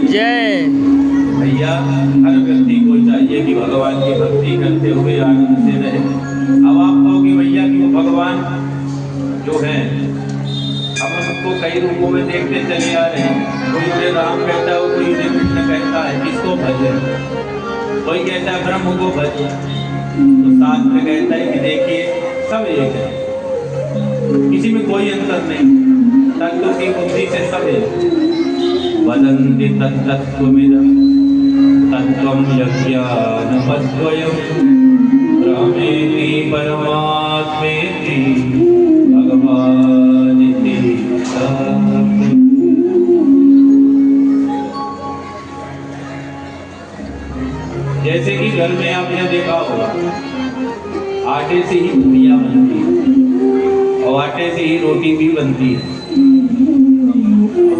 जय। भैया हर व्यक्ति को चाहिए कि भगवान की भक्ति करते हुए आनंद से रहे। अब आप कहोगे भैया कि वो भगवान जो है हम उनको कई रूपों में देखते चले आ रहे हैं। कोई उन्हें राम कहता है, कोई उन्हें कृष्ण कहता है, किसको भजे? कोई कहता है ब्रह्म को भजे। तो शास्त्र कहता है कि देखिए सब एक है, किसी में कोई अंतर नहीं, तत्व की बुद्धि से सब एक। वदन्ति तत्तत्त्वमिदं तत्त्वं यज्ञानमद्वयं ब्रह्मेति परमात्मेति भगवानिति सत्। जैसे कि घर में आपने देखा होगा आटे से ही पूरियां बनती है और आटे से ही रोटी भी बनती है।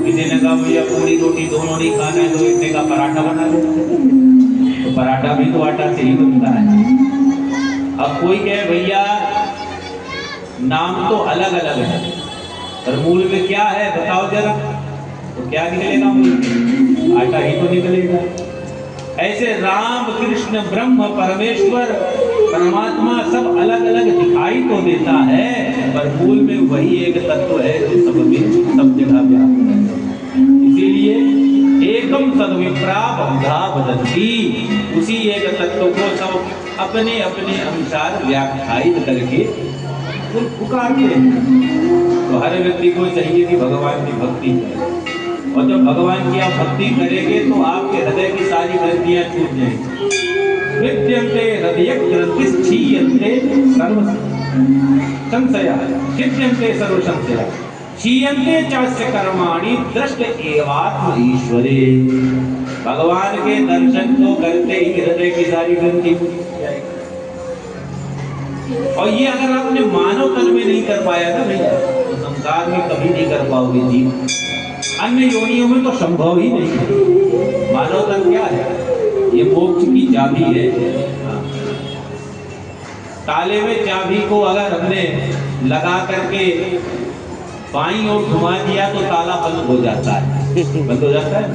किसी ने कहा भैया पूरी रोटी दोनों नहीं खाना है, तो इतने का पराठा बना लो, तो पराठा भी तो आटा से ही बनता है। अब कोई कहे भैया नाम तो अलग अलग है पर मूल में क्या है बताओ जरा, तो क्या निकलेगा? मूल आटा ही तो निकलेगा। ऐसे राम कृष्ण ब्रह्म परमेश्वर परमात्मा सब अलग अलग दिखाई तो देता है पर मूल में वही एक तत्व है जो सब में सब जगह व्याप्त है। इसीलिए एकम सद्विप्रा बहुधा वदन्ति, उसी एक तत्व को सब अपने अपने अनुसार व्याख्यायित करके पुकारते हैं। तो हर व्यक्ति को चाहिए कि भगवान की भक्ति करें, और जब भगवान की आप भक्ति करेंगे तो आपके हृदय की सारी ग्रंथियां छूट जाएंगी। विद्यन्ते हृदय ग्रंथिश्चीयन्ते सर्व संशया, विद्यन्ते सर्व संशया, क्षीयन्ते चास्य कर्माणि दृष्ट एवात्म ईश्वरे। भगवान के दर्शन को करते ही हृदय की सारी ग्रंथि छूट जाएगी। और ये अगर आपने मानव तन में नहीं कर पाया ना भैया, तो संसार में कभी नहीं कर पाओगे जी। अन्य योनियों में तो संभव ही नहीं है। मानव तन क्या है? ये मोक्ष की चाबी है। ताले में चाबी को अगर हमने लगा करके बाईं ओर घुमा दिया तो ताला बंद हो जाता है, बंद हो जाता है।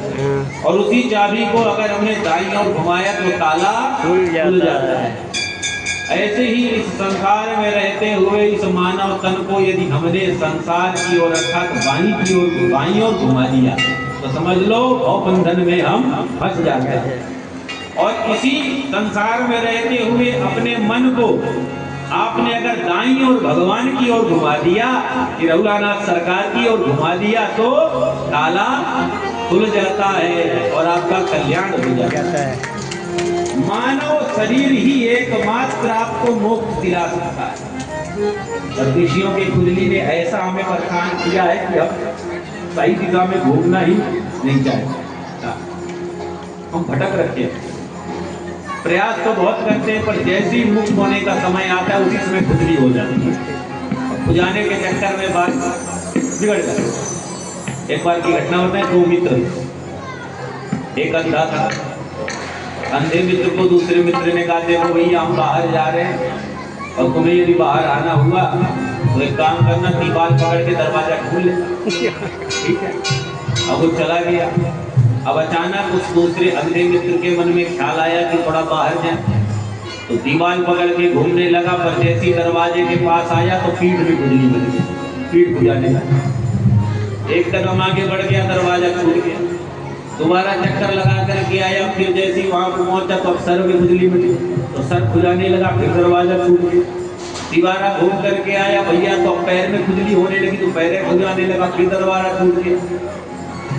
और उसी चाबी को अगर हमने दाईं ओर घुमाया तो ताला खुल जाता है। ऐसे ही इस संसार में रहते हुए इस मानव तन को यदि हमने संसार की ओर अर्थात बाईं ओर घुमा दिया तो समझ लो भव बंधन में हम फंस जाते हैं। और इसी संसार में रहते हुए अपने मन को आपने अगर दाईं ओर भगवान की ओर घुमा दिया, कि रघुनाथ सरकार की ओर घुमा दिया, तो ताला खुल जाता है और आपका कल्याण हो जाता है। मानव शरीर ही एकमात्र आपको मोक्ष दिला सकता है। ऋषियों के कुंडली ने ऐसा हमें परेशान किया है कि अब सही दिशा में घूमना ही नहीं चाहिए, हम भटक रखे हैं। प्रयास तो बहुत करते हैं पर जैसे ही मुक्त होने का समय आता है उसी समय खुजली हो जाती है। खुजाने के चक्कर में बात बिगड़ जाती। एक बार की घटना होता है, दो मित्र, एक अंधा था। अंधे मित्र को दूसरे मित्र ने कहा देखो भैया हम बाहर जा रहे हैं और तुम्हें यदि बाहर आना हुआ तो एक काम करना, दीवार पकड़ के दरवाजा खोल ले। ठीक है। अब वो चला गया। अब अचानक उस दूसरे अंधे मित्र के मन में ख्याल आया कि थोड़ा बाहर जाए, तो दीवार पकड़ के घूमने लगा। पर जैसी दरवाजे के पास आया तो पीठ में खुजली बन गई, पीठ खुजाने लगा। एक कदम आगे बढ़ गया, दरवाजा खुल गया। दोबारा चक्कर लगा करके आया, फिर जैसे वहां पर पहुंचा तो सर में खुजली बनी, तो सर खुजाने लगा, फिर दरवाजा छूट गया। दोबारा घूम करके आया भैया तो पैर में खुजली होने लगी, तो पैरें खुजाने लगा, फिर दरवाजा छूट गया।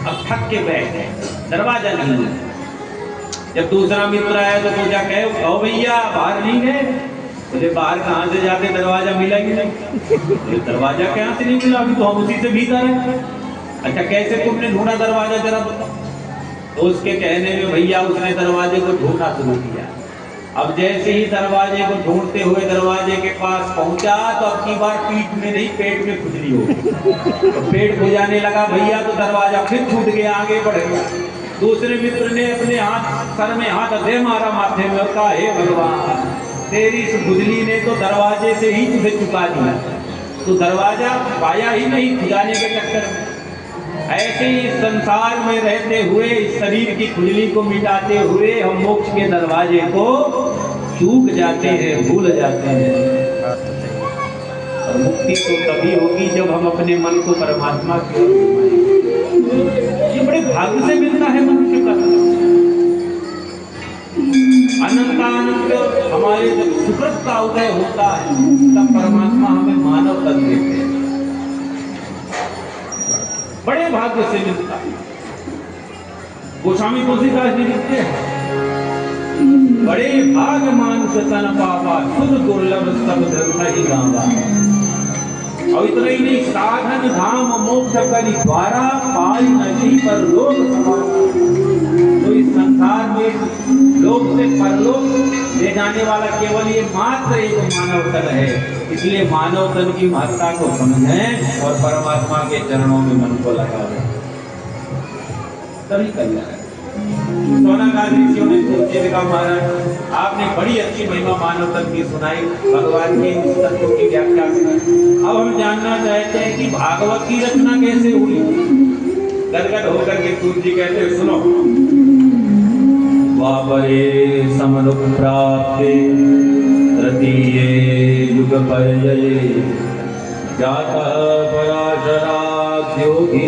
अब थक के बैठ गए, दरवाजा नहीं मिला। जब दूसरा मित्र आया तो पूछा, कहो भैया बाहर नहीं गए? बोले बाहर कहाँ से जाते, दरवाजा मिला ही नहीं। दरवाजा कहाँ से नहीं मिला? अभी तो हम उसी से भीतर है। अच्छा कैसे तुमने ढूंढा दरवाजा, जरा बताओ। तो उसके कहने में भैया उसने दरवाजे को ढूंढना शुरू किया। अब जैसे ही दरवाजे को ढूंढते हुए दरवाजे के पास पहुंचा तो अब की बार पीठ में नहीं पेट में खुजली हो गई। तो पेट खुजाने लगा भैया तो दरवाजा फिर छूट गया, आगे बढ़ गया। दूसरे मित्र ने अपने हाथ सर में हाथ दे मारा माथे में और कहा हे भगवान तेरी इस खुजली ने तो दरवाजे से ही तुझे चुका दिया, तो दरवाजा पाया ही नहीं खुजाने के चक्कर में। ऐसे ही इस संसार में रहते हुए इस शरीर की खुजली को मिटाते हुए हम मोक्ष के दरवाजे को चूक जाते हैं, भूल जाते हैं। और मुक्ति तो तभी होगी जब हम अपने मन को परमात्मा की ओर घुमाएं। ये बड़े भाग्य से मिलता है मनुष्य का। अनंतानंद हमारे जब सुकृत का उदय होता है तब परमात्मा हमें मानव तन देते हैं। बड़े भाग्य से मिलता है। गोस्वामी तुलसीदास जी लिखते हैं, बड़े भाग मानुष तन पावा सुध दुर्लभ सब ग्रंथ ही गावा। और इतना ही नहीं, साधन धाम मोक्ष करी द्वारा पाई नहीं पर लोक समाना। तो इस संसार में लोक से परलोक ले जाने वाला केवल ये मात्र एक मानव तन है। इसलिए मानव तन की महत्ता को समझें और परमात्मा के चरणों में मन को लगा दें, तभी कल्याण। सोनागार ऋषियों ने सोचे, कहा महाराज आपने बड़ी अच्छी महिमा मानव तन की सुनाई, भगवान के तत्व की व्याख्या सुनाई। अब हम जानना चाहते हैं कि भागवत की रचना कैसे हुई। गदगद होकर के सूत जी कहते हैं, सुनो। वापरे समनुख प्राप्ते तृतीये युग पर्यये जातः पराशराख्योगी